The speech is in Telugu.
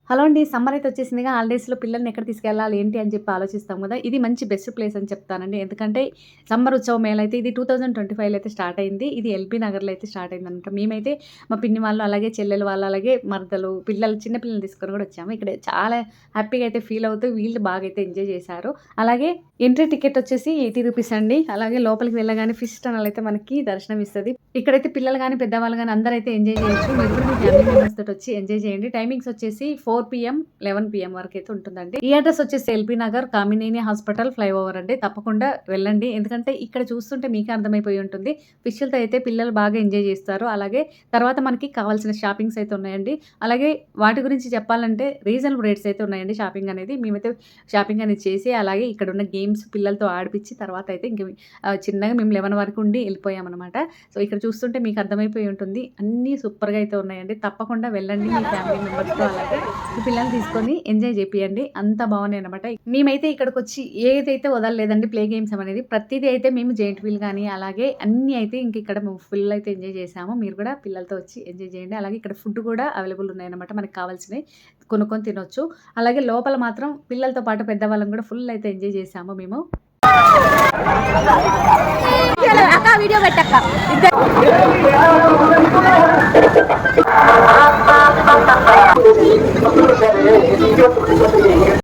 హలో అండి. సమ్మర్ అయితే వచ్చేసిందిగా. హాలిడేస్‌లో పిల్లల్ని ఎక్కడ తీసుకెళ్ళాలి ఏంటి అని చెప్పి ఆలోచిస్తాం గదా! ఇది మంచి బెస్ట్ ప్లేస్ అని చెప్తానండి. ఎందుకంటే సమ్మర్ ఉత్సవ మేళ అయితే ఇది 2025లో అయితే స్టార్ట్ అయింది. ఇది ఎల్బీ నగర్‌లో అయితే స్టార్ట్ అయిందనమాట. మేమైతే మా పిన్ని వాళ్ళు, అలాగే చెల్లెలు వాళ్ళు, అలాగే మరదలు, పిల్లలు చిన్న పిల్లల్ని తీసుకొని కూడా వచ్చాము. ఇక్కడ చాలా హ్యాపీగా అయితే ఫీల్ అవుతూ వీళ్ళు బాగా అయితే ఎంజాయ్ చేశారు. అలాగే ఎంట్రీ టికెట్ వచ్చేసి రూ. 80 అండి. అలాగే లోపలికి వెళ్ళగానే ఫిష్ టనల్ అయితే మనకి దర్శనం ఇస్తది. ఇక్కడైతే పిల్లలు గాని, పెద్దవాళ్ళు గాని అందరైతే ఎంజాయ్ చేయొచ్చు. మీరు కూడా మీ ఫ్యామిలీ మెంబర్స్ తోటి వచ్చి ఎంజాయ్ చేయండి. టైమింగ్స్ వచ్చేసి 4 పీఎం, 11 పీఎం వరకైతే ఉంటుందండి. ఈ అడ్రెస్ వచ్చేసి LB Nagar, Kamineni hospital flyover అండి. తప్పకుండా వెళ్ళండి. ఎందుకంటే ఇక్కడ చూస్తుంటే మీకే అర్థమైపోయి ఉంటుంది. ఫిష్‌లతో అయితే పిల్లలు బాగా ఎంజాయ్ చేస్తారు. అలాగే తర్వాత మనకి కావాల్సిన షాపింగ్స్ అయితే ఉన్నాయండి. అలాగే వాటి గురించి చెప్పాలంటే రీజనబుల్ రేట్స్ అయితే ఉన్నాయండి షాపింగ్ అనేది. మేమైతే షాపింగ్ అనేది చేసి, అలాగే ఇక్కడున్న గేమ్స్ పిల్లలతో ఆడిపిచ్చి తర్వాత అయితే ఇంక చిన్నగా మేము 11 వరకు ఉండి ఎళ్ళిపోయామనమాట. సో, ఇక్కడ చూస్తుంటే మీకు అర్థమైపోయి ఉంటుంది. అన్నీ సూపర్‌గా అయితే ఉన్నాయండి. తప్పకుండా వెళ్ళండి మీ ఫ్యామిలీ మెంబర్స్‌తో, అలాగే మీ పిల్లల్ని తీసుకొని ఎంజాయ్ చేపియండి. అంత బాగున్నాయనమాట. మేమైతే ఇక్కడికొచ్చి ఏదైతే వదలలేదండి ప్లే గేమ్స్ అనేది. ప్రతీది అయితే మేము జెయింట్ వీల్ గాని, అలాగే అన్నీ అయితే ఇంక ఇక్కడ మేము ఫుల్ అయితే ఎంజాయ్ చేసాము. మీరు కూడా పిల్లలతో వచ్చి ఎంజాయ్ చేయండి. అలాగే ఇక్కడ ఫుడ్ కూడా అవైలబుల్ ఉన్నాయన్నమాట. మనకు కావాల్సినవి కొనుక్కొని తినొచ్చు. అలాగే లోపల మాత్రం పిల్లలతో పాటు పెద్దవాళ్ళం కూడా ఫుల్ అయితే ఎంజాయ్ చేసాము మేము. అక్క వీడియో పెట్టక్క.